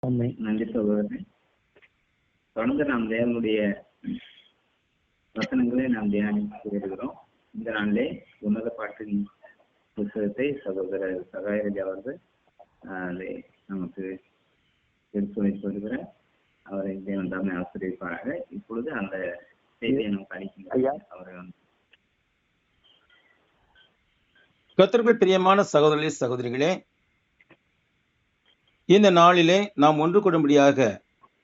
நன்றி சகோதரனே. தொடர்ந்து நாம் தேவனுடைய வசனங்களை நாம் தியானித்து வருகிறோம். இந்த நாளிலே உன்னத பாட்டின் புத்தகத்தை சகோதரர் சகாயராஜ் அவர்கள் நமக்கு எடுத்து வைத்து வருகிறார். அவரை தேவன் தாமே ஆசிரியப்பாராக. இப்பொழுது அந்த செய்தியை நாம் படிக்கின்றோம். அவரை கர்த்தருக்குள் பிரியமான சகோதரர்களே சகோதரிகளே, இந்த நாளிலே நாம் ஒன்று கூடும்படியாக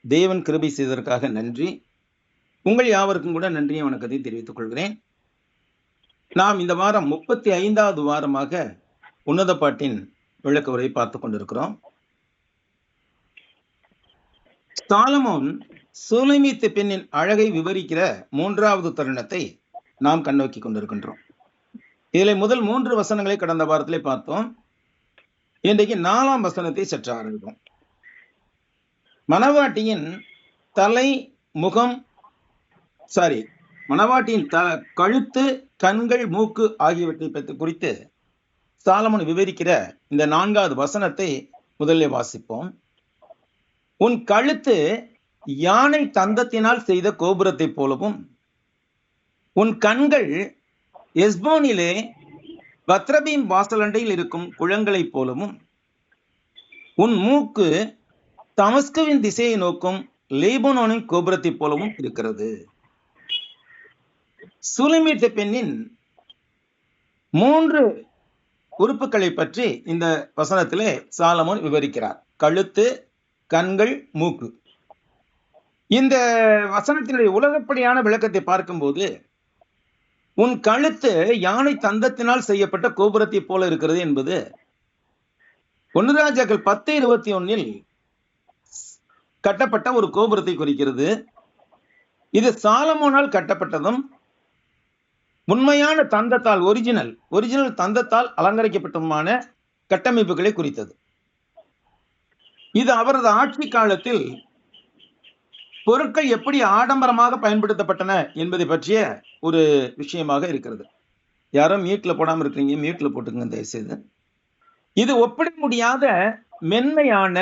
தேவன் கிருபை செய்ததற்காக நன்றி. உங்கள் யாவருக்கும் கூட நன்றியை வணக்கத்தை தெரிவித்துக் கொள்கிறேன். நாம் இந்த வாரம் 35வது வாரமாக உன்னத பாட்டின் விளக்க உரை பார்த்து கொண்டிருக்கிறோம். சாலமோன் சூலமீத்து பெண்ணின் அழகை விவரிக்கிற 3வது தருணத்தை நாம் கண்ணோக்கி கொண்டிருக்கின்றோம். இதில் முதல் 3 வசனங்களை கடந்த வாரத்திலே பார்த்தோம். இன்றைக்கு 4ஆம் வசனத்தை சற்று ஆரம்பிக்கும். மணவாட்டியின் தலை முகம் மணவாட்டியின் கழுத்து, கண்கள், மூக்கு ஆகியவற்றை பற்றி குறித்து சாலமோன் விவரிக்கிற இந்த 4வது வசனத்தை முதலில் வாசிப்போம். உன் கழுத்து யானை தந்தத்தினால் செய்த கோபுரத்தை போலவும், உன் கண்கள் எஸ்போனிலே பத்ரபீம் வாசலண்டையில் இருக்கும் குளங்களை போலவும், உன் மூக்கு தமஸ்குவின் திசையை நோக்கும் லீபனோனின் கோபுரத்தை போலவும் இருக்கிறது. சூலமீத்து பெண்ணின் 3 உறுப்புகளை பற்றி இந்த வசனத்திலே சாலமோன் விவரிக்கிறார். கழுத்து, கண்கள், மூக்கு. இந்த வசனத்தினுடைய உலகப்படியான விளக்கத்தை பார்க்கும்போது, உன் கழுத்து யானை தந்தத்தினால் செய்யப்பட்ட கோபுரத்தை போல இருக்கிறது என்பது 1 ராஜாக்கள் 10:21 கட்டப்பட்ட ஒரு கோபுரத்தை குறிக்கிறது. இது சாலமோனால் கட்டப்பட்டதும் உண்மையான தந்தத்தால் ஒரிஜினல் தந்தத்தால் அலங்கரிக்கப்பட்டதுமான கட்டமைப்புகளை குறித்தது. இது அவரது ஆட்சி காலத்தில் பொருட்கள் எப்படி ஆடம்பரமாக பயன்படுத்தப்பட்டன என்பதை பற்றிய ஒரு விஷயமாக இருக்கிறது. யாரும் மியூட்ல போடாம இருக்கீங்க, மியூட்ல போட்டுக்கங்க தயவுசெய்து. இது ஒப்பிட முடியாத மென்மையான,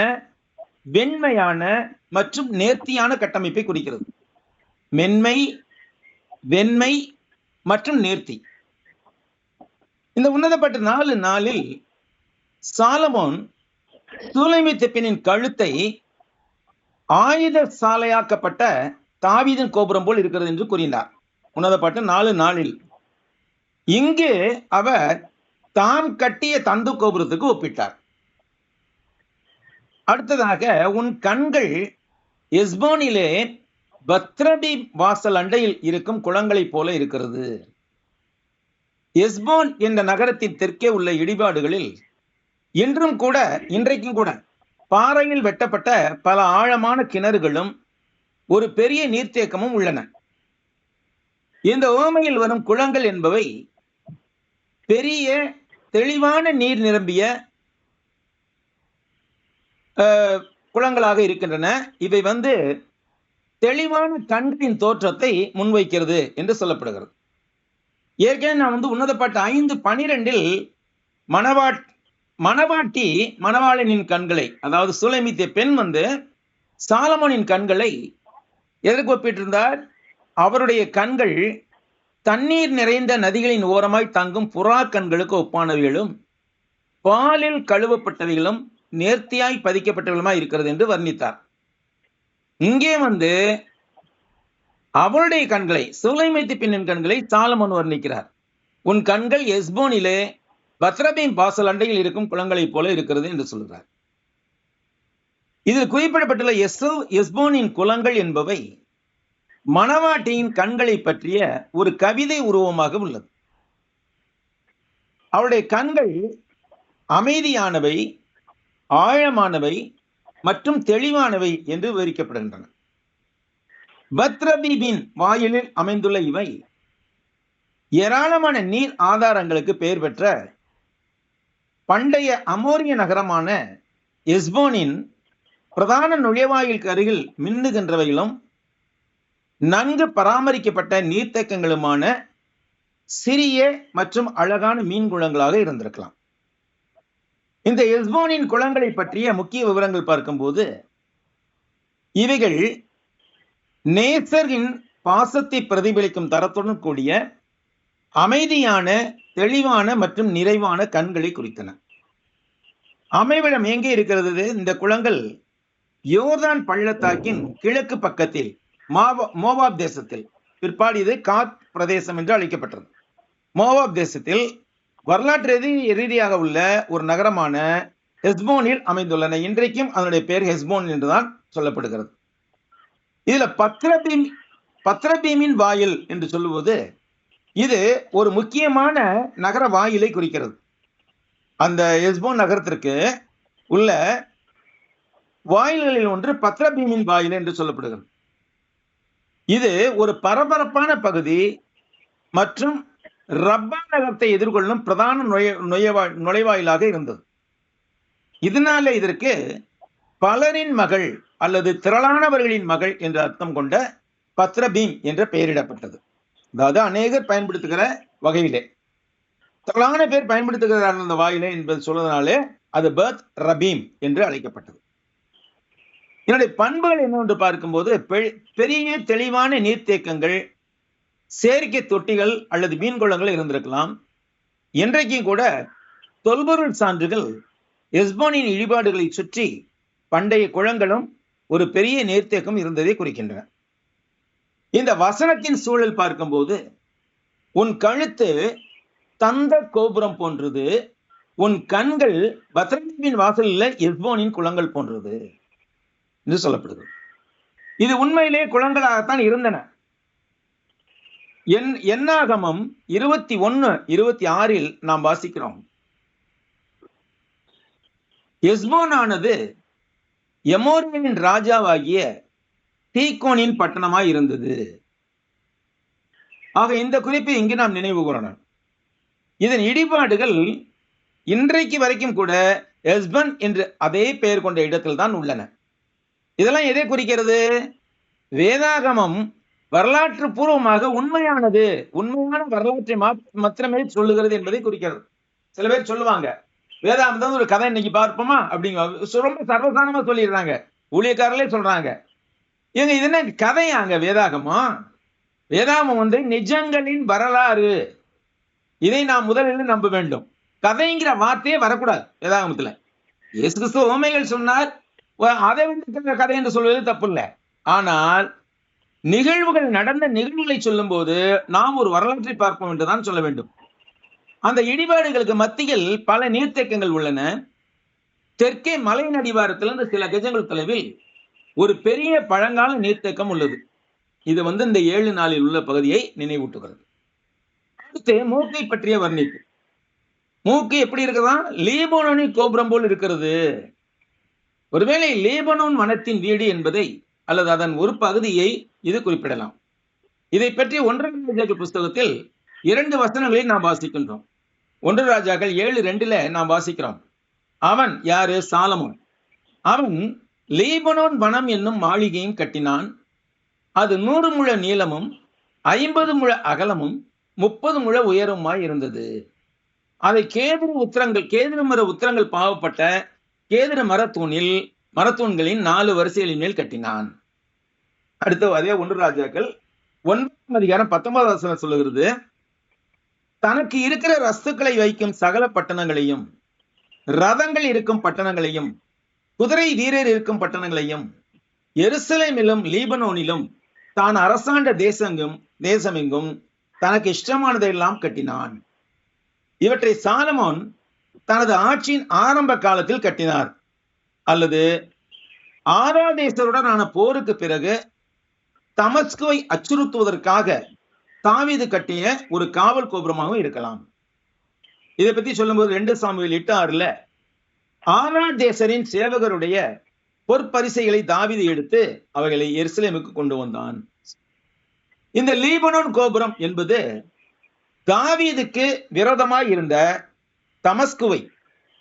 வெண்மையான மற்றும் நேர்த்தியான கட்டமைப்பை குறிக்கிறது. மென்மை, வெண்மை மற்றும் நேர்த்தி. இந்த உன்னதப்பட்ட 4 நாளில் சாலமோன் சூலமீத்து பெண்ணின் கழுத்தை ஆயுத சாலையாக்கப்பட்ட தாவீதின் கோபுரம் போல் இருக்கிறது என்று கூறினார். உன்னதப்பட்ட 4 நாளில் இங்கு அவர் தாம் கட்டிய தந்து கோபுரத்துக்கு ஒப்பிட்டார். அடுத்ததாக, உன் கண்கள் எஸ்போனிலே பத்ரபீம் வாசல் அண்டையில் இருக்கும் குளங்களைப் போல இருக்கிறது. எஸ்போன் என்ற நகரத்தின் தெற்கே உள்ள இடிபாடுகளில் இன்றைக்கும் கூட பாறையில் வெட்டப்பட்ட பல ஆழமான கிணறுகளும் ஒரு பெரிய நீர்த்தேக்கமும் உள்ளன. இந்த உவமையில் வரும் குளங்கள் என்பவை பெரிய தெளிவான நீர் நிரம்பிய குளங்களாக இருக்கின்றன. இவை தெளிவான கண்களின் தோற்றத்தை முன்வைக்கிறது என்று சொல்லப்படுகிறது. ஏற்கனவே நான் உன்னத பாட்டு 5:12 மணவாட்டி மணவாளனின் கண்களை, அதாவது சூலமீத்து பெண் சாலமோனின் கண்களை எதற்கு ஒப்பிட்டிருந்தார்? அவருடைய கண்கள் தண்ணீர் நிறைந்த நதிகளின் ஓரமாய் தங்கும் புறா கண்களுக்கு ஒப்பானவைகளும், பாலில் கழுவப்பட்டவைகளும், நேர்த்தியாய் பதிக்கப்பட்டவைகளுமாய் இருக்கிறது என்று வர்ணித்தார். இங்கே அவருடைய கண்களை, சூலமீத்து பெண்ணின் கண்களை சாலமோன் வர்ணிக்கிறார். உன் கண்கள் எஸ்போனிலே பத்ரபீம் வாசல் அண்டையில் இருக்கும் குளங்களைப் போல இருக்கிறது என்று சொல்கிறார். இதில் குறிப்பிடப்பட்டுள்ள எஸ்போனின் குளங்கள் என்பவை மணவாட்டியின் கண்களை பற்றிய ஒரு கவிதை உருவமாக உள்ளது. அவருடைய கண்கள் அமைதியானவை, ஆழமானவை மற்றும் தெளிவானவை என்று விவரிக்கப்படுகின்றன. பத்ரபீமின் வாயிலில் அமைந்துள்ள இவை ஏராளமான நீர் ஆதாரங்களுக்கு பெயர் பெற்ற பண்டைய அமோரிய நகரமான எஸ்போனின் பிரதான நுழைவாயிலுக்கு அருகில் மின்னுகின்றவைகளும் நன்கு பராமரிக்கப்பட்ட நீர்த்தேக்கங்களுமான சிறிய மற்றும் அழகான மீன் குளங்களாக இருந்திருக்கலாம். இந்த எஸ்போனின் குளங்களை பற்றிய முக்கிய விவரங்கள் பார்க்கும்போது, இவைகள் நேசரின் பாசத்தை பிரதிபலிக்கும் தரத்துடன் கூடிய அமைதியான, தெளிவான மற்றும் நிறைவான கண்களை குறித்தன. அமைவிடம் எங்கே இருக்கிறது? இந்த குளங்கள் யோர்தான் பள்ளத்தாக்கின் கிழக்கு பக்கத்தில் மோவாப் தேசத்தில், பிற்பாடு இது காத் பிரதேசம் என்று அழைக்கப்பட்டது. மோவாப் தேசத்தில் வரலாற்று ரீதியாக உள்ள ஒரு நகரமான ஹெஸ்போனில் அமைந்துள்ளன. இன்றைக்கும் அதனுடைய பெயர் ஹெஸ்போன் என்றுதான் சொல்லப்படுகிறது. இதுல பத்ரபீமின் வாயில் என்று சொல்லுவது இது ஒரு முக்கியமான நகர வாயிலை குறிக்கிறது. அந்த ஹெஸ்போன் நகரத்திற்கு உள்ள வாயில்களில் ஒன்று பத்ரபீமின் வாயில் என்று சொல்லப்படுகிறது. இது ஒரு பரபரப்பான பகுதி மற்றும் ரப்பா நகரத்தை எதிர்கொள்ளும் பிரதான நுழைவாயிலாக இருந்தது. இதனால இதற்கு பலரின் மகள் அல்லது திரளானவர்களின் மகள் என்ற அர்த்தம் கொண்ட பத்ரபீம் என்ற பெயரிடப்பட்டது. அதாவது அநேகர் பயன்படுத்துகிற வகையிலே, திரளான பேர் பயன்படுத்துகிறார்கள் அந்த வாயிலே என்பது சொல்வதனாலே அது பத் ரபீம் என்று அழைக்கப்பட்டது. என்னுடைய பண்புகள் என்னவென்று பார்க்கும்போது, பெரிய தெளிவான நீர்த்தேக்கங்கள், செயற்கை தொட்டிகள் அல்லது மீன்குளங்கள் இருந்திருக்கலாம். இன்றைக்கும் கூட தொல்பொருள் சான்றுகள் ஹெஸ்போனின் இடிபாடுகளை சுற்றி பண்டைய குளங்களும் ஒரு பெரிய நீர்த்தேக்கம் இருந்ததை குறிக்கின்றன. இந்த வசனத்தின் சூழல் பார்க்கும்போது, உன் கழுத்து தந்த கோபுரம் போன்றது, உன் கண்கள் பத்ரபீமின் வாசலில் ஹெஸ்போனின் குளங்கள் போன்றது என்று சொல்லப்படுது. இது உண்மையிலே குளங்களாகத்தான் இருந்தன. என்னாகமம் 21:26 நாம் வாசிக்கிறோம், ஹெஸ்போனானது எமோரியரின் ராஜாவாகிய தீகோனின் பட்டணமாய் இருந்தது. ஆக இந்த குறிப்பை இங்கு நாம் நினைவு கூறணும். இதன் இடிபாடுகள் இன்றைக்கு வரைக்கும் கூட ஹெஸ்பன் என்று அதே பெயர் கொண்ட இடத்தில் தான் உள்ளன. இதெல்லாம் எதை குறிக்கிறது? வேதாகமம் வரலாற்று பூர்வமாக உண்மையானது, உண்மையான வரலாற்றை மாத்திரமே சொல்லுகிறது என்பதை குறிக்கிறது. சில பேர் சொல்லுவாங்க, வேதாகமம் ஒரு கதை இன்னைக்கு பார்ப்போமா அப்படிங்க, ரொம்ப சர்வசாதாரணமா சொல்லிடுறாங்க. ஊழியக்காரர்களே சொல்றாங்க, இது என்ன கதையாங்க வேதாகமம்? வேதாகமம் நிஜங்களின் வரலாறு. இதை நாம் முதலில் நம்ப வேண்டும். கதைங்கிற வார்த்தையே வரக்கூடாது வேதாகமத்துல. இயேசு கிறிஸ்து உவமைகள் சொன்னார், அதை கதை என்று சொல்வது தப்பு இல்லை. ஆனால் நிகழ்வுகள், நடந்த நிகழ்வுகளை சொல்லும் போது நாம் ஒரு வரலாற்றை பார்ப்போம் என்றுதான் சொல்ல வேண்டும். அந்த இடிபாடுகளுக்கு மத்தியில் பல நீர்த்தேக்கங்கள் உள்ளன. தெற்கே மலையின் அடிவாரத்திலிருந்து சில கஜங்கள் தொலைவில் ஒரு பெரிய பழங்கால நீர்த்தேக்கம் உள்ளது. இது இந்த 7 நாளில் உள்ள பகுதியை நினைவூட்டுகிறது. அடுத்து மூக்கை பற்றிய வர்ணிப்பு. மூக்கு எப்படி இருக்கிறதா? லீபனோனின் கோபுரம் போல் இருக்கிறது. ஒருவேளை லீபனோன் வனத்தின் வீடு என்பதை அல்லது அதன் ஒரு பகுதியை இது குறிப்பிடலாம். இதை பற்றி 1 ராஜாக்கள் புஸ்தகத்தில் 2 வசனங்களில் நாம் வாசிக்கின்றோம். 1 ராஜாக்கள் 7:2 நாம் வாசிக்கிறோம். அவன் யாரு? சாலமோன். அவன் லீபனோன் வனம் என்னும் மாளிகையும் கட்டினான். அது 100 முழ நீளமும் 50 முழ அகலமும் 30 முழ உயரமாய் இருந்தது. அதை கேதுரு மர உத்திரங்கள் பாவப்பட்ட கேதுரு மரத்தூண்களின் 4 வரிசைகளின் மேல் கட்டினான். அடுத்து அதே 1 ராஜாக்கள் 9:19 சொல்லுகிறது, தனக்கு இருக்கிற ரஸ்துக்களை வைக்கும் சகல பட்டணங்களையும், ரதங்கள் இருக்கும் பட்டணங்களையும், குதிரை வீரர் இருக்கும் பட்டணங்களையும், எருசலேமிலும் லீபனோனிலும் தான் அரசாண்ட தேசமெங்கும் தனக்கு இஷ்டமானதையெல்லாம் கட்டினான். இவற்றை சாலமோன் தனது ஆட்சியின் ஆரம்ப காலத்தில் கட்டினார், அல்லது ஆராதேசருடனான போருக்கு பிறகு தமஸ்குவை அச்சுறுத்துவதற்காக தாவீது கட்டிய ஒரு காவல் கோபுரமாகவும் இருக்கலாம். இதை பத்தி சொல்லும்போது 2 சாமுவேல் 8:6 ஆராதேசரின் சேவகருடைய பொற்பரிசைகளை தாவீது எடுத்து அவைகளை எருசலேமுக்கு கொண்டு வந்தான். இந்த லீபனோன் கோபுரம் என்பது தாவீதுக்கு விரோதமாய் இருந்த தமஸ்குவை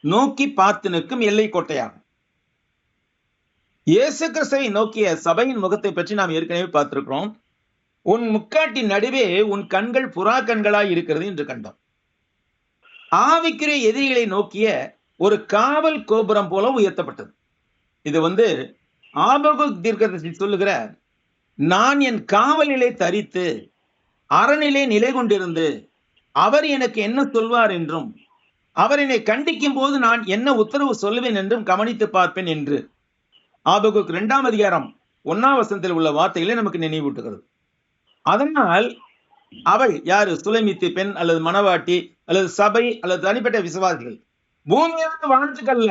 நோக்கி பார்த்து நிற்கும் எல்லை கோட்டையாகும். இயேசு கிறிஸ்துவை நோக்கிய சபையின் முகத்தை பற்றி நாம் ஏற்கனவே பார்த்திருக்கிறோம். உன் முக்காட்டின் நடுவே உன் கண்கள் புறா கண்களாய் இருக்கிறது என்று கண்டோம். ஆவிக்குரிய எதிரிகளை நோக்கிய ஒரு காவல் கோபுரம் போல உயர்த்தப்பட்டது. இது ஆபகுக் தீர்க்கதரிசி சொல்லுகிறார், நான் என் காவலிலே தரித்து அரணிலே நிலை கொண்டிருந்து அவர் எனக்கு என்ன சொல்வார் என்றும் அவர் என்னை கண்டிக்கும் போது நான் என்ன உத்தரவு சொல்லுவேன் என்றும் கவனித்து பார்ப்பேன் என்று ஆபகுக் 2ஆம் அதிகாரம் 1ஆம் வசனத்தில் உள்ள வார்த்தைகளை நமக்கு நினைவூட்டுகிறது. அதனால் அவள் யாரு? சுலைமித்து பெண் அல்லது மணவாட்டி அல்லது சபை அல்லது தனிப்பட்ட விசுவாசிகள். பூமியிலிருந்து வானத்துக்கு அல்ல,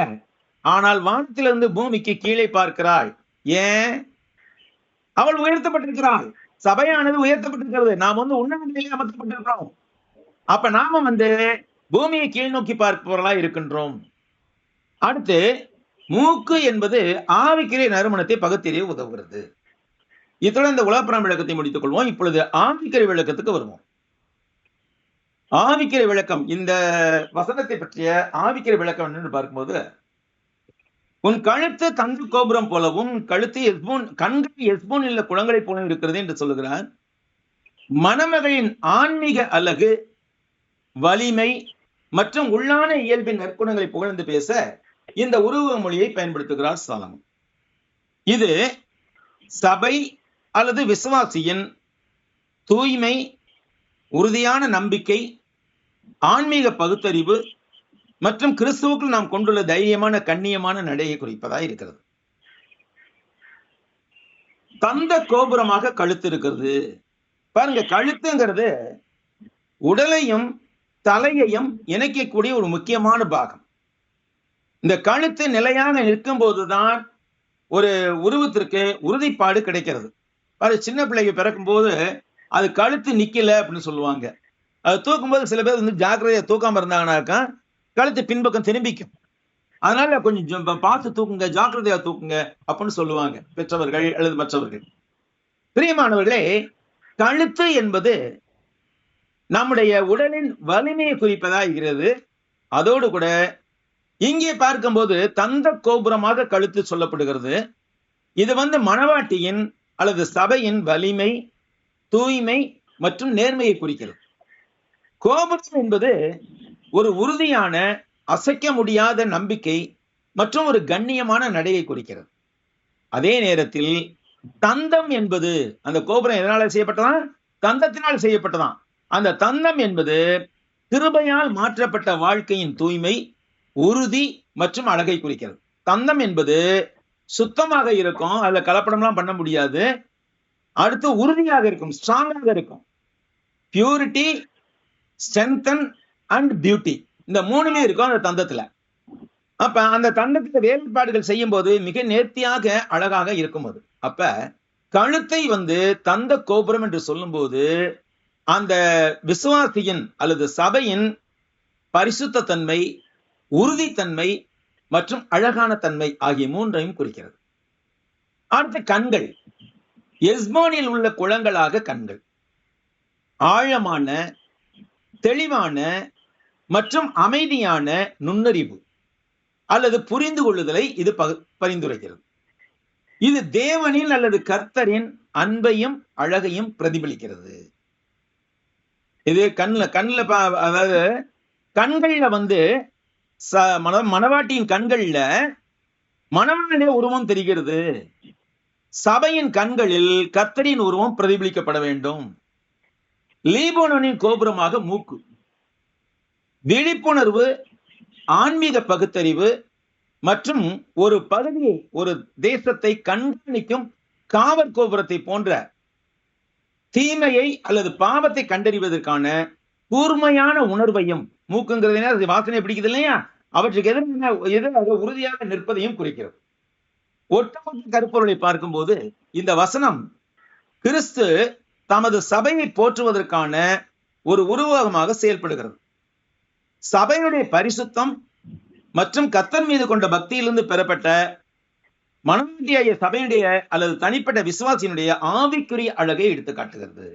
ஆனால் வானத்திலிருந்து பூமிக்கு கீழே பார்க்கிறாள். ஏன்? அவள் உயர்த்தப்பட்டிருக்கிறாள். சபையானது உயர்த்தப்பட்டிருக்கிறது. நாம் உன்னத நிலையிலே அமர்த்தப்பட்டிருக்கிறோம். அப்ப நாம பூமியை கீழ் நோக்கி பார்ப்பவர்களா இருக்கின்றோம். அடுத்து, மூக்கு என்பது ஆவிக்குரிய நறுமணத்தை பகுத்தறிய உதவுகிறது. இத்துடன் இந்த உலகப்புறம் விளக்கத்தை முடித்துக் கொள்வோம். இப்பொழுது ஆவிக்குரிய விளக்கத்துக்கு வருவோம். ஆவிக்குரிய விளக்கம், இந்த வசனத்தை பற்றிய ஆவிக்குரிய விளக்கம் என்னன்னு பார்க்கும்போது, உன் கழுத்து தங்க கோபுரம் போலவும் கழுத்து கண்கள் எஸ்போன் உள்ள குளங்களை போல இருக்கிறது என்று சொல்லுகிறார். மணமகளின் ஆன்மீக அழகு, வலிமை மற்றும் உள்ளான இயல்பின் நற்குணங்களை புகழ்ந்து பேச இந்த உருவக மொழியை பயன்படுத்துகிறார் சாலமன். இது சபை அல்லது விசுவாசியின் தூய்மை, உறுதியான நம்பிக்கை, ஆன்மீக பகுத்தறிவு மற்றும் கிறிஸ்துவுக்குள் நாம் கொண்டுள்ள தைரியமான கண்ணியமான நடையை குறிப்பதாக இருக்கிறது. தந்த கோபுரமாக கழுத்து இருக்கிறது. பாருங்க, கழுத்துங்கிறது உடலையும் தலையையும் இணைக்கக்கூடிய ஒரு முக்கியமான பாகம். இந்த கழுத்து நிலையாக நிற்கும் போதுதான் ஒரு உருவத்திற்கு உறுதிப்பாடு கிடைக்கிறது. அது சின்ன பிள்ளைக்கு பிறக்கும் போது அது கழுத்து நிக்கல அப்படின்னு சொல்லுவாங்க. அது தூக்கும்போது சில பேர் ஜாக்கிரதையா தூக்காம இருந்தாங்கன்னாக்கா கழுத்து பின்பக்கம் திரும்பிக்கும். அதனால கொஞ்சம் பார்த்து தூக்குங்க, ஜாக்கிரதையா தூக்குங்க அப்படின்னு சொல்லுவாங்க பெற்றவர்கள் அல்லது மற்றவர்கள். பிரியமானவர்களே, கழுத்து என்பது நம்முடைய உடலின் வலிமையை குறிப்பதாகிறது. அதோடு கூட இங்கே பார்க்கும்போது தந்த கோபுரமாக கழுத்து சொல்லப்படுகிறது. இது மணவாட்டியின் அல்லது சபையின் வலிமை, தூய்மை மற்றும் நேர்மையை குறிக்கிறது. கோபுரம் என்பது ஒரு உறுதியான, அசைக்க முடியாத நம்பிக்கை மற்றும் ஒரு கண்ணியமான நடையை குறிக்கிறது. அதே நேரத்தில் தந்தம் என்பது, அந்த கோபுரம் எதனால செய்யப்பட்டதான்? தந்தத்தினால் செய்யப்பட்டதான். அந்த தந்தம் என்பது கிருபையால் மாற்றப்பட்ட வாழ்க்கையின் தூய்மை, உறுதி மற்றும் அழகை குறிக்கிறது. தந்தம் என்பது சுத்தமாக இருக்கும், அதுல கலப்படம்லாம் பண்ண முடியாது. அடுத்து உறுதியாக இருக்கும், ஸ்ட்ராங்காக இருக்கும். பியூரிட்டி, ஸ்ட்ரென்தன் அண்ட் பியூட்டி, இந்த மூணுமே இருக்கும் அந்த தந்தத்துல. அப்ப அந்த தந்தத்துல வேலைப்பாடுகள் செய்யும் போது மிக நேர்த்தியாக அழகாக இருக்கும். அது அப்ப கழுத்தை தந்த கோபுரம் என்று சொல்லும் போது அந்த விசுவாசியின் அல்லது சபையின் பரிசுத்த தன்மை, உறுதித்தன்மை மற்றும் அழகான தன்மை ஆகிய மூன்றையும் குறிக்கிறது. அடுத்த கண்கள், எஸ்போனில் உள்ள குளங்களாக கண்கள் ஆழமான, தெளிவான மற்றும் அமைதியான நுண்ணறிவு அல்லது புரிந்து கொள்ளுதலை இது பரிந்துரைக்கிறது. இது தேவனின் அல்லது கர்த்தரின் அன்பையும் அழகையும் பிரதிபலிக்கிறது. இது கண்ணுல அதாவது கண்கள்ல மணவாட்டியின் கண்கள்ல மணவாளுடைய உருவம் தெரிகிறது. சபையின் கண்களில் கர்த்தரின் உருவம் பிரதிபலிக்கப்பட வேண்டும். லீபனோனின் கோபுரமாக மூக்கு, விழிப்புணர்வு, ஆன்மீக பகுத்தறிவு மற்றும் ஒரு பகுதியை, ஒரு தேசத்தை கண்காணிக்கும் காவல் கோபுரத்தை போன்ற தீமையை அல்லது பாவத்தை கண்டறிவதற்கான கூர்மையான உணர்வையும், மூக்குங்கிறது வாசனை பிடிக்குது இல்லையா, அவற்றுக்கு எதிராக உறுதியாக நிற்பதையும் குறிக்கிறது. ஒட்டுமொத்த கருப்பொருளை பார்க்கும்போது இந்த வசனம் கிறிஸ்து தமது சபையை போற்றுவதற்கான ஒரு உருவகமாக செயல்படுகிறது. சபையுடைய பரிசுத்தம் மற்றும் கர்த்தர் மீது கொண்ட பக்தியிலிருந்து பெறப்பட்ட மனவாட்டியாகிய சபையுடைய அல்லது தனிப்பட்ட விசுவாசியினுடைய ஆவிக்குரிய அழகை எடுத்து காட்டுகிறது.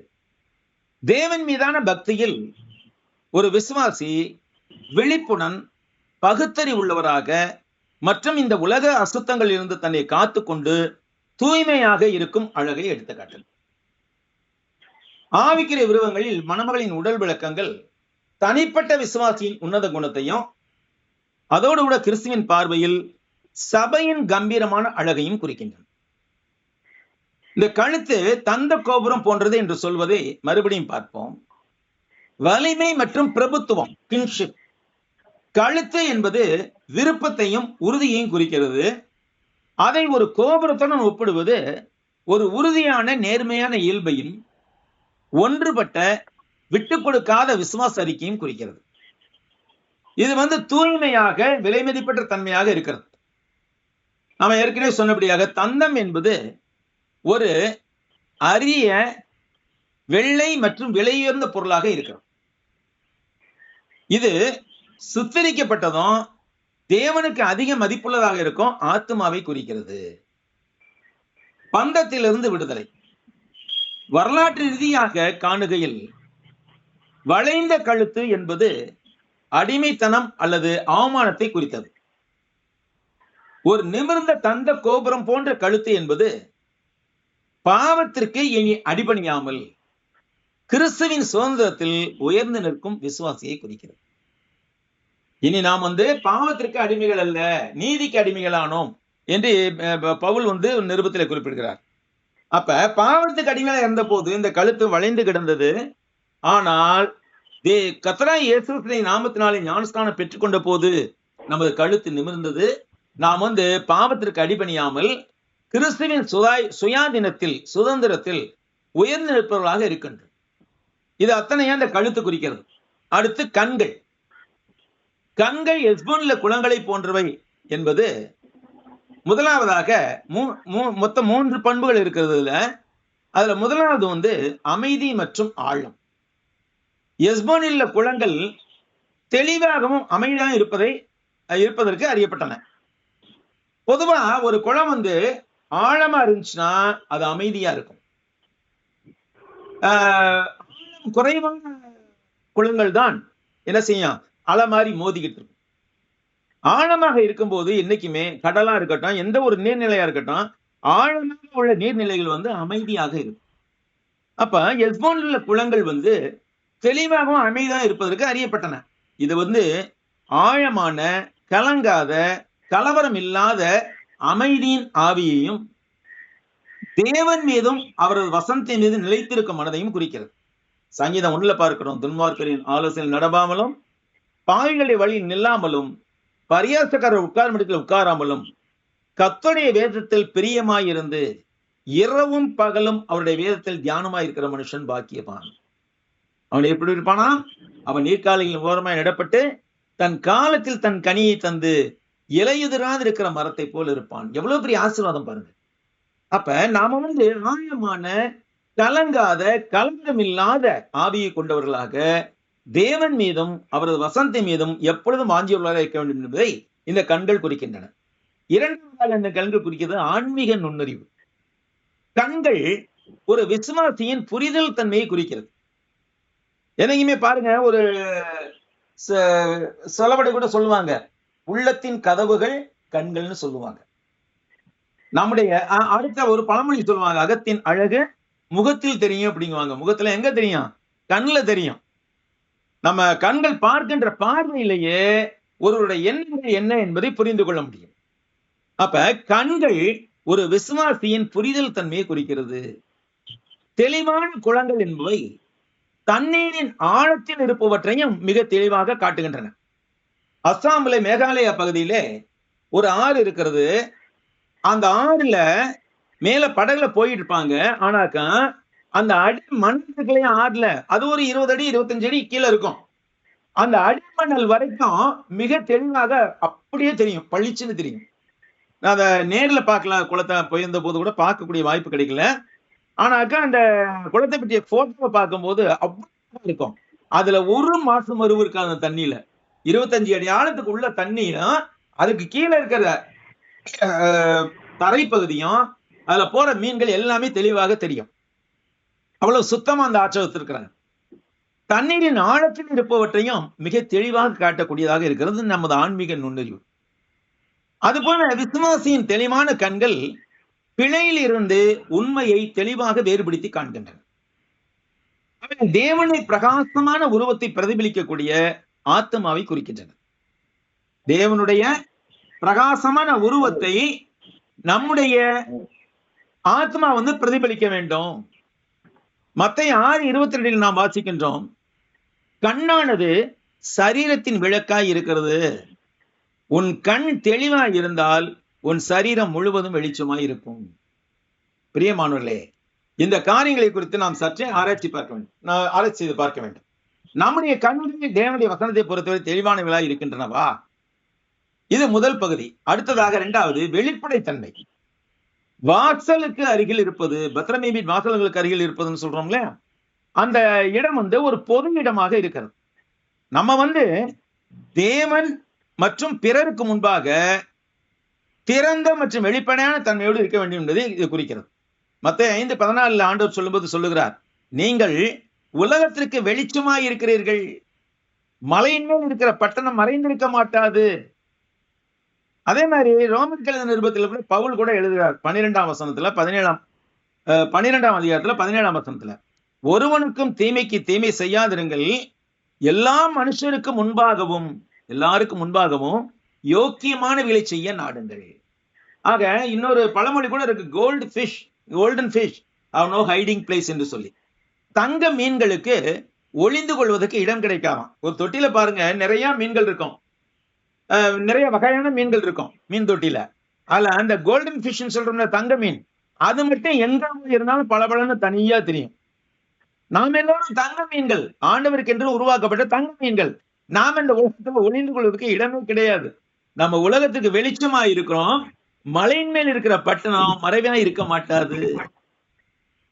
தேவன் மீதான பக்தியில் ஒரு விசுவாசி விழிப்புடன், பகுத்தறிவு உள்ளவராக மற்றும் இந்த உலக அசுத்தங்களில் இருந்து தன்னை காத்துக்கொண்டு தூய்மையாக இருக்கும் அழகை எடுத்து காட்டுகிறது. ஆவிக்குரிய உருவங்களில் மணமகளின் உடல் விளக்கங்கள் தனிப்பட்ட விசுவாசியின் உன்னத குணத்தையும் அதோடு கூட கிறிஸ்துவின் பார்வையில் சபையின் கம்பீரமான அழகையும் குறிக்கின்றன. இந்த கழுத்து தந்த கோபுரம் போன்றது என்று சொல்வதை மறுபடியும் பார்ப்போம். வலிமை மற்றும் பிரபுத்துவம், கிங்ஷிப். கழுத்து என்பது விருப்பத்தையும் உறுதியையும் குறிக்கிறது. அதை ஒரு கோபுரத்துடன் ஒப்பிடுவது ஒரு உறுதியான நேர்மையான இயல்பையும் ஒன்றுபட்ட விட்டு கொடுக்காத விசுவாச அறிக்கையும் குறிக்கிறது. இது தூய்மையாக விலை மதிப்பற்ற தன்மையாக இருக்கிறது. நாம ஏற்கனவே சொன்னபடியாக தந்தம் என்பது ஒரு அரிய வெள்ளை மற்றும் விலையுயர்ந்த பொருளாக இருக்கிறது. இது சுத்திரிக்கப்பட்டதும் தேவனுக்கு அதிக மதிப்புள்ளதாக இருக்கும் ஆத்மாவை குறிக்கிறது. பந்தத்திலிருந்து விடுதலை. வரலாற்று ரீதியாக காணுகையில் வளைந்த கழுத்து என்பது அடிமைத்தனம் அல்லது அவமானத்தை குறித்தது. ஒரு நிமிர்ந்த தந்த கோபுரம் போன்ற கழுத்து என்பது பாவத்திற்கு இனி அடிபணியாமல் கிறிஸ்துவின் சுதந்திரத்தில் உயர்ந்து நிற்கும் விசுவாசியை குறிக்கிறது. இனி நாம் பாவத்திற்கு அடிமைகள் அல்ல, நீதிக்கு அடிமைகளானோம் என்று பவுல் நிருபத்தில் குறிப்பிடுகிறார். அப்ப பாவத்துக்கு அடிமையாக இருந்த போது இந்த கழுத்து வளைந்து கிடந்தது. ஆனால் கர்த்தராகிய இயேசு கிறிஸ்துவின் நாமத்தினாலே ஞானஸ்நானம் பெற்றுக்கொண்ட போது நமது கழுத்து நிமிர்ந்தது. நாம் பாவத்திற்கு அடிபணியாமல் கிறிஸ்துவின் சுயாதீனத்தில் சுதந்திரத்தில் உயர்ந்து நிற்பவர்களாக இருக்கின்றோம். இது அத்தனையா இந்த கழுத்து குறிக்கிறது. அடுத்து கண்கள். கண்கள் எஸ்போனில குளங்களை போன்றவை என்பது முதலாவதாக மொத்தம் 3 பண்புகள் இருக்கிறதுல அதுல முதலாவது அமைதி மற்றும் ஆழம். எஸ்போனில் குளங்கள் தெளிவாகவும் அமைதியாக இருப்பதற்கு அறியப்பட்டன. பொதுவா ஒரு குளம் ஆழமா இருந்துச்சுன்னா அது அமைதியா இருக்கும். ஆழம் குறைவான குளங்கள் தான் என்ன செய்யும், அலை மாதிரி மோதிக்கிட்டு இருக்கும். ஆழமாக இருக்கும்போது என்னைக்குமே கடலா இருக்கட்டும், எந்த ஒரு நீர்நிலையா இருக்கட்டும், ஆழமாக உள்ள நீர்நிலைகள் அமைதியாக இருக்கும். அப்ப எஸ்போனில் உள்ள குளங்கள் தெளிவாகவும் அமைதியாக இருப்பதற்கு அறியப்பட்டன. இது ஆழமான, கலங்காத, கலவரம் இல்லாத அமைதியின் ஆவியையும் தேவன் மீதும் அவரது வசனத்தின் மீது நிலைத்திருக்கும் மனதையும் குறிக்கிறது. சங்கீதம் 1 பார்க்கிறோம், துன்மார்க்கரின் ஆலோசனை நடவாமலும் பாவிகளுடைய வழியில் நில்லாமலும் பரியாசக்காரர் உட்காரும் இடத்தில் உட்காராமலும் கர்த்தருடைய வேதத்தில் பிரியமாயிருந்து இரவும் பகலும் அவருடைய வேதத்தில் தியானமாய் இருக்கிற மனுஷன் பாக்கியவான். அவன் எப்படி இருப்பானா? அவன் நீர்க்காலையில் ஓரமாய் நடப்பட்டு தன் காலத்தில் தன் கனியை தந்து இலையுதிராது இருக்கிற மரத்தை போல் இருப்பான். எவ்வளவு பெரிய ஆசீர்வாதம் பாருங்க. அப்ப நாம ஆழமான, கலங்காத, கலங்கம் இல்லாத ஆவியை கொண்டவர்களாக தேவன் மீதும் அவரது வசனத்தின் மீதும் எப்பொழுதும் வாஞ்சியுள்ளவர்களாக இருக்க வேண்டும் என்பதை இந்த கண்கள் குறிக்கின்றன. இரண்டாவதாக இந்த கண்கள் குறிக்கிறது ஆன்மீக நுண்ணறிவு. கண்கள் ஒரு விசுவாசியின் புரிதல் தன்மையை குறிக்கிறது. என்னைக்குமே பாருங்க, ஒரு சொலவடை கூட சொல்லுவாங்க, உள்ளத்தின் கதவுகள் கண்கள்னு சொல்லுவாங்க. நம்முடைய அடுத்த ஒரு பழமொழி சொல்லுவாங்க, அகத்தின் அழகு முகத்தில் தெரியும் அப்படிங்குவாங்க. முகத்துல எங்க தெரியும்? கண்ணுல தெரியும். நம்ம கண்கள் பார்க்கின்ற பார்வையிலேயே ஒருவருடைய எண்ணங்கள் என்ன என்பதை புரிந்து கொள்ள முடியும். அப்ப கண்கள் ஒரு விசுவாசியின் புரிதல் தன்மையை குறிக்கிறது. தெளிவான குளங்கள் என்பவை தண்ணீரின் ஆழத்தில் இருப்பவற்றையும் மிக தெளிவாக காட்டுகின்றன. அஸ்ஸாமில மேகாலயா பகுதியிலே ஒரு ஆறு இருக்கிறது. அந்த ஆறுல மேல படகுல போயிட்டு இருப்பாங்க. ஆனாக்கா அந்த அடி மணல் ஆறுல அது ஒரு 20 அடி 25 அடி கீழே இருக்கும். அந்த அடிமணல் வரைக்கும் மிக தெளிவாக அப்படியே தெரியும், பளிச்சுன்னு தெரியும். நான் அதை நேர்ல பார்க்கலாம், குளத்தை போயிருந்த போது கூட பார்க்கக்கூடிய வாய்ப்பு கிடைக்கல. ஆனாக்கா அந்த குளத்தை பற்றிய போட்டோ பார்க்கும்போது அவ்வளவு இருக்கும். அதுல ஒரு மாசம் மருவு இருக்காது. அந்த தண்ணியில 25 அடி ஆழத்துக்கு உள்ள தண்ணியும் அதுக்கு கீழே இருக்கிற தரைப்பகுதியும் அதுல போற மீன்கள் எல்லாமே தெளிவாக தெரியும். அவ்வளவு சுத்தமா அந்த ஆற்றை வச்சிருக்கிறாங்க. தண்ணீரின் ஆழத்தில் இருப்பவற்றையும் மிக தெளிவாக காட்டக்கூடியதாக இருக்கிறது நமது ஆன்மீக நுண்ணறிவு. அதுபோல விசுவாசியின் தெளிவான கண்கள் பிழையில் இருந்து உண்மையை தெளிவாக வேறுபடுத்தி காண்கின்றன. தேவனை பிரகாசமான உருவத்தை பிரதிபலிக்கக்கூடிய ஆத்மாவை குறிக்கின்றன. தேவனுடைய பிரகாசமான உருவத்தை நம்முடைய ஆத்மா பிரதிபலிக்க வேண்டும். மத்தேயு 6:22 நாம் வாசிக்கின்றோம், கண்ணானது சரீரத்தின் விளக்காய் இருக்கிறது. உன் கண் தெளிவாய் இருந்தால் உன் சரீரம் முழுவதும் வெளிச்சமாய் இருக்கும். பிரியமானவர்களே, இந்த காரியங்களை குறித்து நாம் சற்றே ஆராய்ச்சி செய்து பார்க்க வேண்டும். நம்முடைய கண்களில் தேவனுடைய வசனத்தை பொறுத்தவரை தெளிவானவர்களாய் இருக்கின்றனவா? இது முதல் பகுதி. அடுத்ததாக இரண்டாவது, வெளிப்படைத்தன்மை. வாசலுக்கு அருகில் இருப்பது, பத்லமேமின் வாசல்களுக்கு அருகில் இருப்பதுன்னு சொல்றோம்ல, அந்த இடம் ஒரு பொது இடமாக இருக்கிறது. நம்ம தேவன் மற்றும் பிறருக்கு முன்பாக திறந்த மற்றும் வெளிப்படையான தன்மையோடு இருக்க வேண்டும் என்பதை இது குறிக்கிறது. மத்தேயு 5:14 ஆண்டவர் சொல்லும்போது சொல்லுகிறார், நீங்கள் உலகத்திற்கு வெளிச்சமாய் இருக்கிறீர்கள். மலையின் மேல் இருக்கிற பட்டணம் மறைந்திருக்க மாட்டாது. அதே மாதிரி ரோமருக்கு எழுதின நிருபத்தில் கூட பவுல் கூட எழுதுகிறார் 12ஆம் வசனத்துல 12ஆம் அதிகாரத்துல 17ஆம் வசனத்துல, ஒருவனுக்கும் தீமைக்கு தீமை செய்யாதிருங்கள், எல்லா மனுஷருக்கும் முன்பாகவும் எல்லாருக்கும் முன்பாகவும் யோக்கியமானவைகளை செய்ய நாடுங்கள். ஆக இன்னொரு பழமொழி கூட இருக்கு, golden fish have no hiding place என்று சொல்லி. தங்க மீன்களுக்கு ஒளிந்து கொள்வதற்கு இடம் கிடைக்காம. ஒரு தொட்டில பாருங்க, நிறைய மீன்கள் இருக்கும், நிறைய வகையான மீன்கள் இருக்கும் மீன் தொட்டில. அதுல அந்த கோல்டன் ஃபிஷ் சொல்றோம்ல, தங்க மீன், அது மட்டும் எங்க இருந்தாலும் பளபளன்னு தனியா தெரியும். நாம் எல்லாரும் தங்க மீன்கள், ஆண்டவருக்கு என்று உருவாக்கப்பட்ட தங்க மீன்கள். நாம் இந்த உலகத்துல ஒளிந்து கொள்வதற்கு இடமே கிடையாது. நம்ம உலகத்துக்கு வெளிச்சமா இருக்கிறோம். மலையின் மேல் இருக்கிற பட்டணம் மறைவா இருக்க மாட்டாது.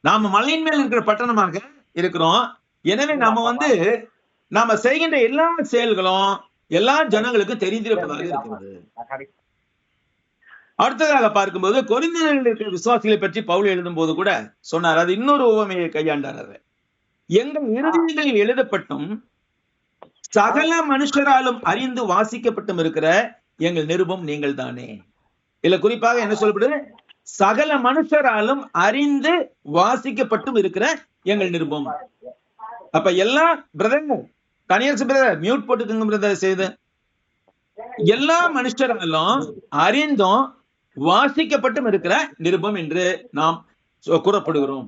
நாம மலையின் மேல் இருக்கிற பட்டணமாக இருக்கிறோம். எனவே நாம செய்கின்ற எல்லா செயல்களும் எல்லா ஜனங்களுக்கும் தெரிந்திருப்பதாக இருக்கிறது. அடுத்ததாக பார்க்கும்போது கொரிந்தியரில் இருக்கிற விசுவாசிகளை பற்றி பவுல் எழுதும் போது கூட சொன்னார், அது இன்னொரு உவமையை கையாண்டார். எங்கள் இருதயங்களில் எழுதப்பட்டும் சகல மனுஷராலும் அறிந்து வாசிக்கப்பட்டும் இருக்கிற எங்கள் நிருபம் நீங்கள் தானே. இல்ல குறிப்பாக என்ன சொல்லப்படுது, சகல மனுஷராலும் அறிந்து வாசிக்கப்பட்டும் இருக்கிற எங்கள் நிருபம். அப்ப எல்லா பிரதர், தனியரசு பிரதர் மியூட் போட்டுக்கோங்க பிரதர் செய்து, எல்லா மனுஷராலும் அறிந்தும் வாசிக்கப்பட்டும் இருக்கிற நிருபம் என்று நாம் கூறப்படுகிறோம்.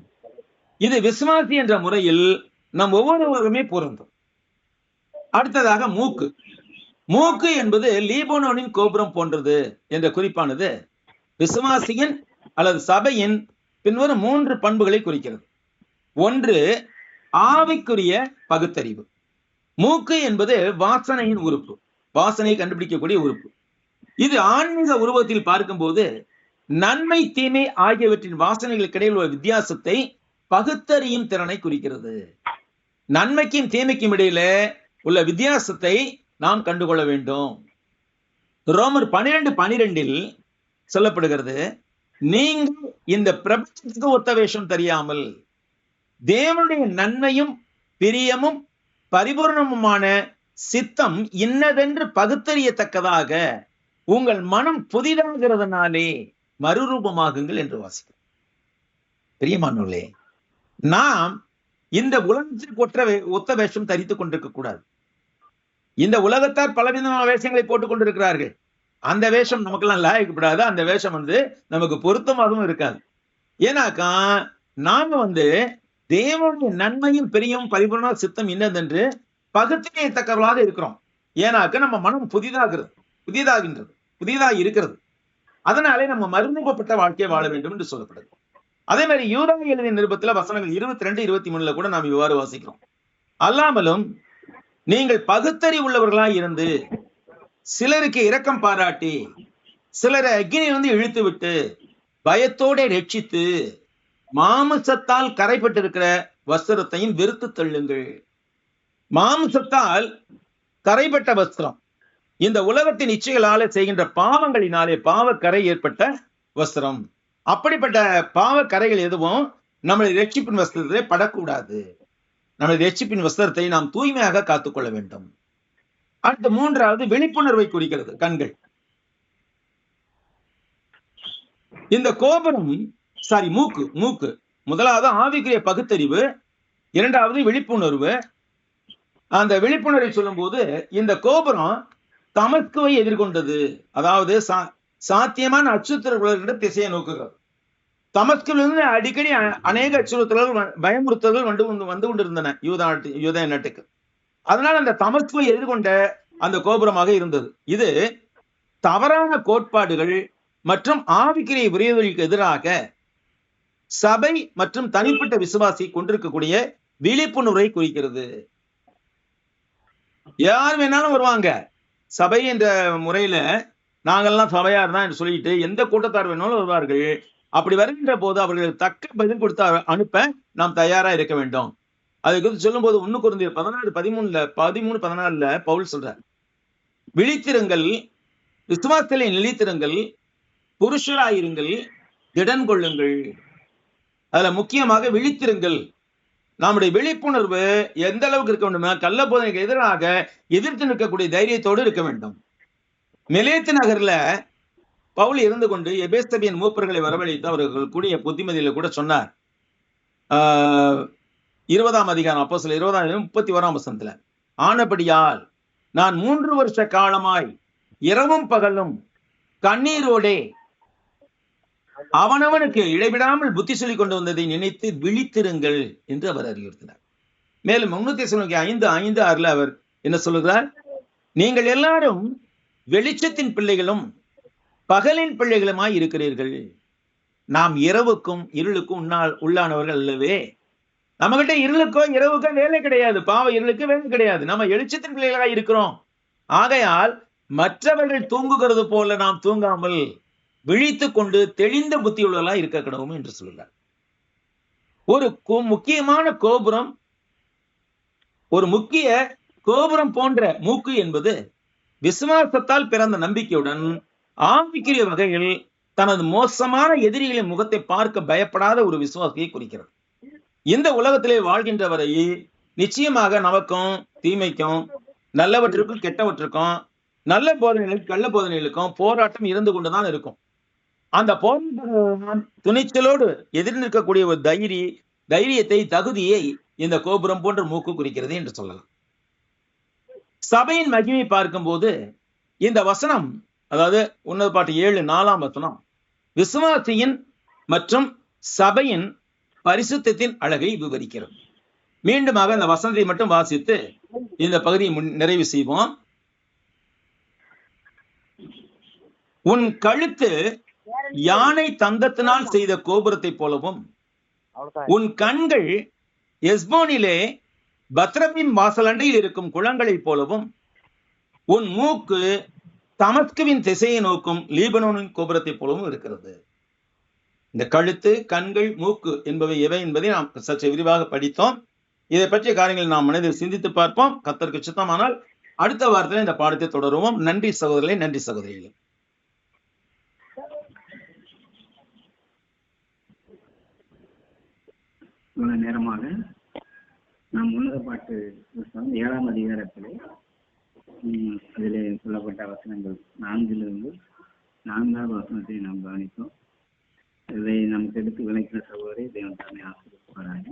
இது விசுவாசி என்ற முறையில் நம் ஒவ்வொருவருமே பொருந்தும். அடுத்ததாக மூக்கு என்பது லீபனோனின் கோபுரம் போன்றது என்ற குறிப்பானது விசுவாசியின் அல்லது சபையின் பின்வரும் 3 பண்புகளை குறிக்கிறது. ஒன்று, ஆவிக்குரிய பகுத்தறிவு. மூக்கு என்பது வாசனையின் உறுப்பு, வாசனையை கண்டுபிடிக்கக்கூடிய உறுப்பு. இது ஆன்மீக உருவத்தில் பார்க்கும்போது நன்மை தீமை ஆகியவற்றின் வாசனைகளுக்கு இடையில் உள்ள வித்தியாசத்தை பகுத்தறியும் திறனை குறிக்கிறது. நன்மைக்கும் தீமைக்கும் இடையில உள்ள வித்தியாசத்தை நாம் கண்டுகொள்ள வேண்டும். ரோமர் 12:12 சொல்லப்படுகிறது, நீங்கள் இந்த பிரபஞ்சத்துக்கு ஒத்த வேஷம் தெரியாமல் தேவனுடைய நன்மையும் பிரியமும் பரிபூர்ணமுமான சித்தம் இன்னதென்று பகுத்தறியத்தக்கதாக உங்கள் மனம் புதிதாகிறதுனாலே மறுரூபமாகுங்கள் என்று வாசிக்கிறோம். பிரியமானவர்களே, நாம் இந்த உலகத்திற்கு ஒத்த வேஷம் தரித்துக் கொண்டிருக்க கூடாது. இந்த உலகத்தார் பலவிதமான வேஷங்களை போட்டுக் கொண்டிருக்கிறார்கள். அந்த வேஷம் நமக்கெல்லாம் லாயக்கப்படாது. அந்த வேஷம் நமக்கு பொருத்தமாகவும் இருக்காது. ஏன்னாக்கா நாம தேவனுடைய நன்மையும் பெரியும் பரிபூர்ண சித்தம் இன்னதென்று பகுத்தறியத்தக்கவர்களாக இருக்கிறோம். ஏன்னாக்க நம்ம மனம் புதிதாக இருக்கிறது. அதனாலே நம்ம மறுரூபப்பட்ட வாழ்க்கையை வாழ வேண்டும் என்று சொல்லப்படுது. அதே மாதிரி யூதா எழுதிய நிருபத்துல வசனங்கள் 22-23 கூட நாம் இவ்வாறு வாசிக்கிறோம், அல்லாமலும் நீங்கள் பகுத்தறி உள்ளவர்களாய் இருந்து சிலருக்கு இரக்கம் பாராட்டி சிலரை அக்கினியிலிருந்து இழுத்து விட்டு பயத்தோட ரட்சித்து மாமிசத்தால் கரைப்பட்டிருக்கிற வஸ்திரத்தையும் வெறுத்து தள்ளுங்கள். மாமிசத்தால் கரைப்பட்ட வஸ்திரம் இந்த உலகத்தின் இச்சைகளால செய்கின்ற பாவங்களினாலே பாவக்கரை ஏற்பட்ட வஸ்திரம். அப்படிப்பட்ட பாவக்கரைகள் எதுவும் நம்மளை ரட்சிப்பின் வஸ்திரத்திலே படக்கூடாது. நம்முடைய ரட்சிப்பின் வஸ்திரத்தை நாம் தூய்மையாக காத்துக்கொள்ள வேண்டும். அடுத்து 3வது விழிப்புணர்வை குறிக்கிறது கண்கள். இந்த கோபுரம் மூக்கு முதலாவது ஆவிக்குரிய பகுத்தறிவு, 2வது விழிப்புணர்வு. அந்த விழிப்புணர்வை சொல்லும் போது இந்த கோபுரம் தமஸ்குவை எதிர்கொண்டது, அதாவது சாத்தியமான அச்சுறுத்தல்களிடம் திசையை நோக்குகிறது. தமஸ்கிலிருந்து அடிக்கடி அநேக அச்சுறுத்தல்கள் பயமுறுத்தல்கள் வந்து கொண்டிருந்தன யூதேய நாட்டுக்கு. அதனால் அந்த தமஸ்குவை எதிர்கொண்ட அந்த கோபுரமாக இருந்தது. இது தவறான கோட்பாடுகள் மற்றும் ஆவிக்குரிய விரோதிகளுக்கு எதிராக சபை மற்றும் தனிப்பட்ட விசுவாசி கொண்டிருக்கக்கூடிய விழிப்புணர்வை குறிக்கிறது. யார் வேணாலும் வருவாங்க. சபை என்ற முறையில நாங்கள்லாம் சபையார் தான் என்று சொல்லிட்டு எந்த கூட்டத்தார் வேணாலும் வருவார்கள். அப்படி வருகின்ற போது அவர்கள் தக்க பதில் கொடுத்து அனுப்ப நாம் தயாரா இருக்க வேண்டும். அதை குறித்து சொல்லும் போது 1 கொரிந்தியர் 13:14 பவுல் சொல்றார், விழித்திருங்கள், விசுவாசத்திலே நிலைத்திருங்கள், புருஷராயிருங்கள், திடன் கொள்ளுங்கள். அதுல முக்கியமாக விழித்திருங்கள். நம்முடைய விழிப்புணர்வு எந்த அளவுக்கு இருக்க வேண்டுமா, கள்ள போதனைக்கு எதிராக எதிர்த்து நிற்கக்கூடிய தைரியத்தோடு இருக்க வேண்டும். மிலேத்து நகர்ல பவுல் இருந்து கொண்டு எபேசபியன் மூப்பர்களை வரவழைத்து அவர்கள் கூடிய புத்திமதியில கூட சொன்னார். 20ஆம் அதிகாரம் அப்போஸ்தலர் 20:31 வசனத்துல, ஆனபடியால் நான் 3 வருஷ காலமாய் இரவும் பகலும் கண்ணீரோடே அவனவனுக்கு இடைவிடாமல் புத்தி சொல்லிக் கொண்டு வந்ததை நினைத்து விழித்திருங்கள் என்று அவர் அறிவுறுத்தினார். மேலும் 1 தெசலோனிக்கேயர் 5:5 அவர் என்ன சொல்லுகிறார், நீங்கள் எல்லாரும் வெளிச்சத்தின் பிள்ளைகளும் பகலின் பிள்ளைகளுமாய் இருக்கிறீர்கள். நாம் இரவுக்கும் இருளுக்கும் உள்ளானவர்கள் அல்லவே. நம்ம கிட்ட இருளுக்கோ இரவுக்கோ வேலை கிடையாது. பாவ இருளுக்கு வேலை கிடையாது. நம்ம வெளிச்சத்தின் பிள்ளைகளாக இருக்கிறோம். ஆகையால் மற்றவர்கள் தூங்குகிறது போல நாம் தூங்காமல் விழித்து கொண்டு தெளிந்த புத்தியுள்ளவர்களா இருக்க கடவும் என்று சொல்கிறார். ஒரு முக்கியமான கோபுரம், ஒரு முக்கிய கோபுரம் போன்ற மூக்கு என்பது விசுவாசத்தால் பிறந்த நம்பிக்கையுடன் ஆவிக்குரிய வகையில் தனது மோசமான எதிரிகளின் முகத்தை பார்க்க பயப்படாத ஒரு விசுவாசியை குறிக்கிறது. இந்த உலகத்திலே வாழ்கின்ற வரை நிச்சயமாக நமக்கும் தீமைக்கும், நல்லவற்றுக்கும் கெட்டவற்றுக்கும், நல்ல போதனைகளுக்கும் கள்ள போதனைகளுக்கும் போராட்டம் இருந்து கொண்டுதான் இருக்கும். அந்த போராட்டம் துணிச்சலோடு எதிர் நிற்கக்கூடிய ஒரு தைரியத்தை, தகுதியை இந்த கோபுரம் போன்ற மூக்கு குறிக்கிறது என்று சொல்லலாம். சபையின் மகிமை பார்க்கும் போது இந்த வசனம், அதாவது 1:7 வசனம் விசுவாசியின் மற்றும் சபையின் பரிசுத்தத்தின் அழகை விவரிக்கிறது. மீண்டுமாக அந்த வசனத்தை மட்டும் வாசித்து இந்த பகுதியை நிறைவு செய்வோம். உன் கழுத்து யானை தந்தத்தினால் செய்த கோபுரத்தை போலவும், உன் கண்கள் எஸ்போனிலே பத்ரபின் வாசலண்டையில் இருக்கும் குளங்களைப் போலவும், உன் மூக்கு தமஸ்குவின் திசையை நோக்கும் லீபனோனின் கோபுரத்தை போலவும் இருக்கிறது. இந்த கழுத்து, கண்கள், மூக்கு என்பவை எவை என்பதை நாம் சற்று விரிவாக படித்தோம். இதை பற்றிய காரியங்களை நாம் மனதில் சிந்தித்து பார்ப்போம். கர்த்தருக்கு சித்தமானால் அடுத்த வாரத்தில் இந்த பாடத்தை தொடருவோம். நன்றி சகோதரர்களே, நன்றி சகோதரிகளே. நேரமாக நாம் உன்னத பாட்டு 7ஆம் அதிகாரத்திலே அதிலே சொல்லப்பட்ட வசனங்கள் 4 4வது வசனத்தை நாம் கவனித்தோம். இதை நமக்கு எடுத்து விளக்கின சகோதரி தேவன் தாமே ஆசீர்வதிப்பாராக.